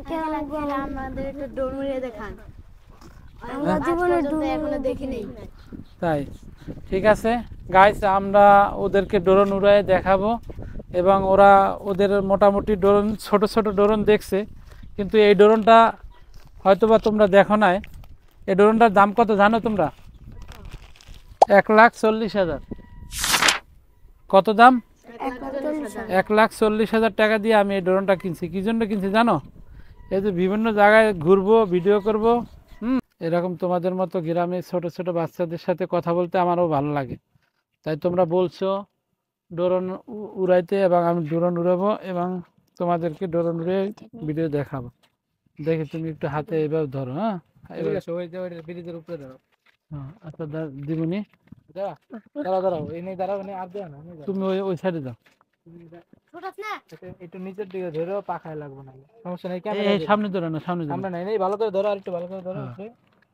আমাদের একটু ড্রোন উড়িয়ে দেখান। আমরা জীবনে ড্রোন এখনো দেখিনি। তাই ঠিক আছে গাইস, আমরা ওদেরকে ড্রোন উড়ায় দেখাবো এবং ওরা ওদের মোটামুটি ড্রোন ছোট ছোট ড্রোন দেখছে, কিন্তু এই ড্রোনটা হয়তোবা তোমরা দেখো নাই। এই ড্রোনটার দাম কত জানো তোমরা? 1,40,000। কত দাম? 1,40,000 টাকা দিয়ে আমি এই ড্রোনটা কিনছি। কি জন্য কিনছি জানো? এই যে বিভিন্ন জায়গায় ঘুরবো, ভিডিও করব, এরকম তোমাদের মতো গ্রামে ছোট ছোট বাচ্চাদের সাথে কথা বলতে আমারও ভালো লাগে। তাই তোমরা বলছো ড্রোন উড়াইতে, এবং আমি ড্রোন উড়াবো এবং তোমাদেরকে ড্রোন উড়ে ভিডিও দেখাবো। দেখে তুমি একটু হাতে এভাবে ধরো। হ্যাঁ, ব্রিজের উপরে ধরো। আচ্ছা দিবনি, দাঁড়াও এই দাঁড়াও, আর দেও না, তুমি ওই সাইডে যাও, একটু নিচের দিকে ধরো, পাখায় লাগবে না, সমস্যা নেই। এই সামনে ধরো না, সামনে নাই, ভালো করে ধরো, আর একটু ভালো করে ধরো।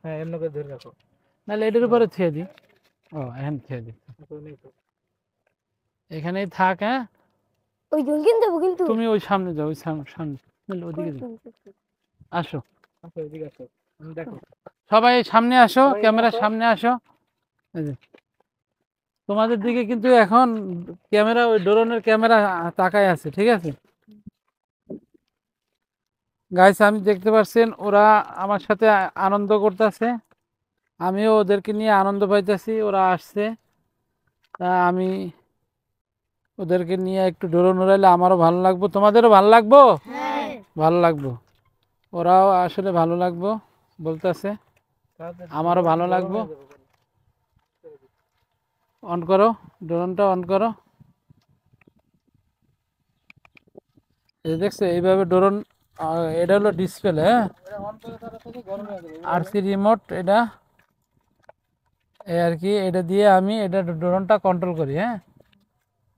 হ্যাঁ, এমনি করে ধরে রাখো, নাহলে এটার উপরে ছেড়ে দিই। ও এখন ছেড়ে দিই, এখানেই থাক। হ্যাঁ, ওই দিন কিনতে কিন্তু তুমি ওই সামনে যাও, ওই সামনে ওদিকে যাও। আসো, এদিকে আসো, দেখো সবাই সামনে আসো, ক্যামেরার সামনে আসো। এই যে তোমাদের দিকে কিন্তু এখন ক্যামেরা, ওই ড্রোনের ক্যামেরা তাকায় আছে, ঠিক আছে গাইস? আমি দেখতে পাচ্ছেন ওরা আমার সাথে আনন্দ করতেছে, আমিও ওদেরকে নিয়ে আনন্দ পাইতেছি। ওরা আসছে, তা আমি ওদেরকে নিয়ে একটু ড্রোন উড়াইলে আমারও ভালো লাগবো, তোমাদেরও ভালো লাগবো। ভালো লাগবো, ওরাও আসলে ভালো লাগবো বলতেছে, আমারও ভালো লাগবো। অন করো, ড্রোনটা অন করো। এই দেখছো এইভাবে ড্রোন, এটা হলো ডিসপ্লে। হ্যাঁ, আরসি রিমোট এটা, এই আর কি, এটা দিয়ে আমি এটা ড্রোনটা কন্ট্রোল করি। হ্যাঁ,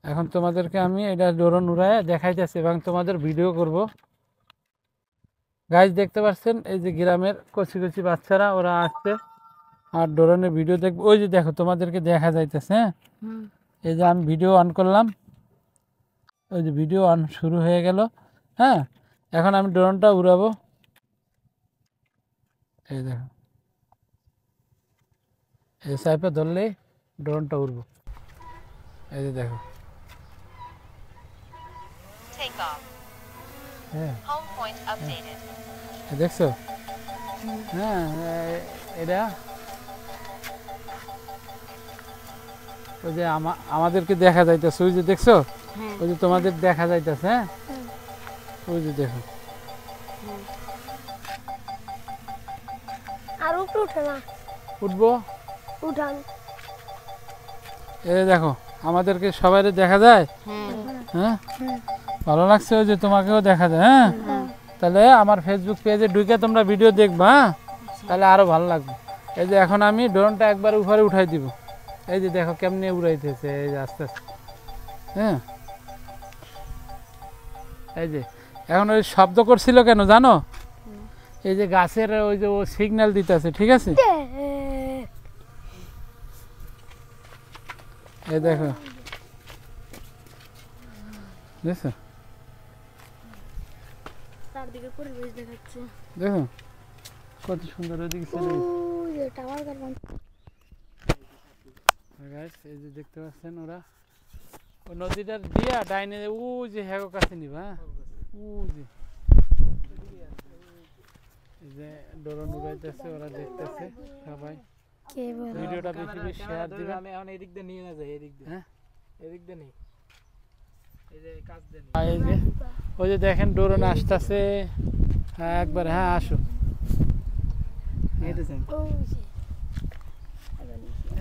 এখন তোমাদেরকে আমি এটা ড্রোন উড়ায় দেখাইতেছি এবং তোমাদের ভিডিও করব। গাইজ দেখতে পাচ্ছেন এই যে গ্রামের কচি কচি বাচ্চারা ওরা আসছে আর ড্রোনের ভিডিও দেখবো। ওই যে দেখো তোমাদেরকে দেখা যাইতেছে। হ্যাঁ, এই যে আমি ভিডিও অন করলাম, ওই যে ভিডিও অন শুরু হয়ে গেল। হ্যাঁ, এখন আমি ড্রোনটা উড়াবো। এই দেখো, এই সাইপে ধরলেই ড্রোনটা উড়বো। এই যে দেখো, হ্যাঁ দেখছো? হ্যাঁ, এটা ওই যে আমাদেরকে দেখা যাইতেছে, ওই যে দেখছো, ওই যে তোমাদের দেখা যাইতেছে। হ্যাঁ, ওই যে দেখো, আর উপরে উঠে না, উঠবো, উঠান। এই দেখো আমাদেরকে সবাই দেখা যায়। হ্যাঁ, ভালো লাগছে, ওই যে তোমাকেও দেখা যায়। হ্যাঁ, তাহলে আমার ফেসবুক পেজে ঢুকে তোমরা ভিডিও দেখবা, তাহলে আরো ভালো লাগবে। এই যে এখন আমি ড্রোনটা একবার উপরে উঠাই দিব। এই যে দেখো কেমনে উড়াইতেছে, এই যে আস্তে আস্তে। হ্যাঁ, এই যে এখন ওই শব্দ করছিল কেন জানো? এই যে গাছের ওই যে ও সিগন্যাল দিতেছে, ঠিক আছে? এই দেখো, দেখছো? চারদিকে পরিবেশ দেখাচ্ছে, দেখো কত সুন্দর। ওইদিকে চলে এই যে দেখতে পাচ্ছেন ওরা ওই নদীটার দিয়া ডাইনে ও যে হ্যাগো কাছে নিবা। ও যে এই যে ড্রোন উড়াইতেছে, ওরা দেখতেছে সবাই। ভিডিওটা বেশি বেশি শেয়ার দিবেন। আমি এখন এদিক দিয়ে নিয়ে যাই, এদিক দিয়ে। হ্যাঁ, এদিক দিয়ে নেই, এই যে কাজ দেন। এই যে ওই যে দেখেন ড্রোন আসতেছে। হ্যাঁ একবার, হ্যাঁ আসো।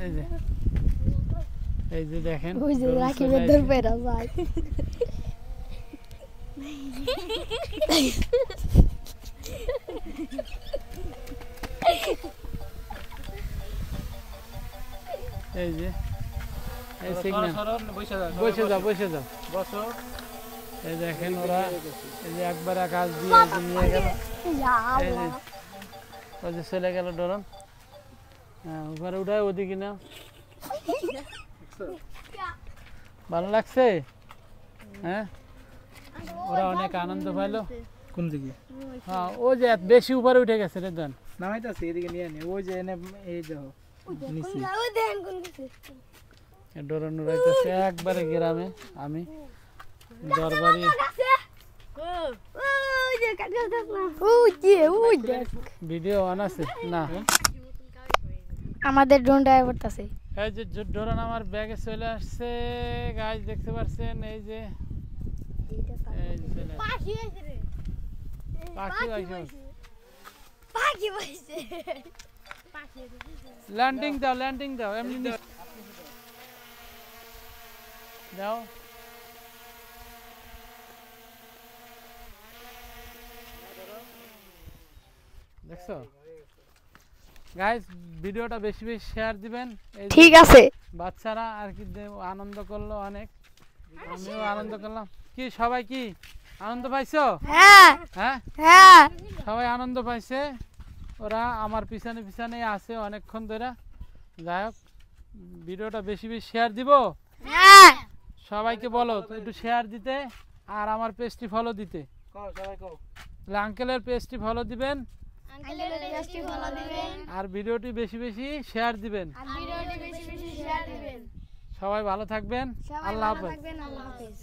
এই যে এই যে দেখেন, ওই যে রাকিবের দরবেরা যায়। এই যে এই সিগন্যাল, বসে যাও বসে যাও, বসো। এই দেখেন ওরা এই যে একবার কাজ দিয়ে নিয়ে গেল। এই যে ওই যে চলে গেল ড্রোন। হ্যাঁ, উপরে উঠায় ওদিকে না। ভালো লাগছে? হ্যাঁ, ওরা অনেক আনন্দ পাইলো। কোন দিকে হ্যাঁ ও যে বেশি উপরে উঠে গেছে রে দেন নামাইতাছে এদিকে নিয়ে নে ওই যে এনে এই দেখো নিচে ওই দেখেন কোন কিছু ডোরন উড়াইতেছে একবারে গ্রামে আমি দরবারি ওই যে কাটা দেখলাম ওই দেখ ভিডিও অন আছে না আমাদের ড্রোন ড্রাইভার পড়তাছে এই যে ডোরন আমার ব্যাগে চলে আসছে গাইস দেখতে পাচ্ছেন এই যে এই যে চলে আসছে। পাখি হইছে রে পাখি আইছে পাখি হইছে পাখি ল্যান্ডিং দাও এমনি দাও দেখছো গাইস ভিডিওটা বেশি বেশি শেয়ার দিবেন এই যে ঠিক আছে বাচ্চারা আর কি আনন্দ করলো অনেক আমিও আনন্দ করলাম কি সবাই কি আনন্দ পাইছো হ্যাঁ হ্যাঁ হ্যাঁ সবাই আনন্দ পাইছে ওরা আমার পিছনে পিছনে আছে অনেকক্ষণ ধরে যাই হোক ভিডিওটা বেশি বেশি শেয়ার দিব হ্যাঁ সবাইকে বলো একটু শেয়ার দিতে আর আমার পেজটি ফলো দিতে কও সবাই কও আঙ্কেলের পেজটি ফলো দিবেন আঙ্কেলের পেজটি ফলো দিবেন আর ভিডিওটি বেশি বেশি শেয়ার দিবেন আর ভিডিওটি বেশি বেশি শেয়ার দিবেন সবাই ভালো থাকবেন সবাই আল্লাহ ভালো হাফেজ থাকবেন আল্লাহ হাফেজ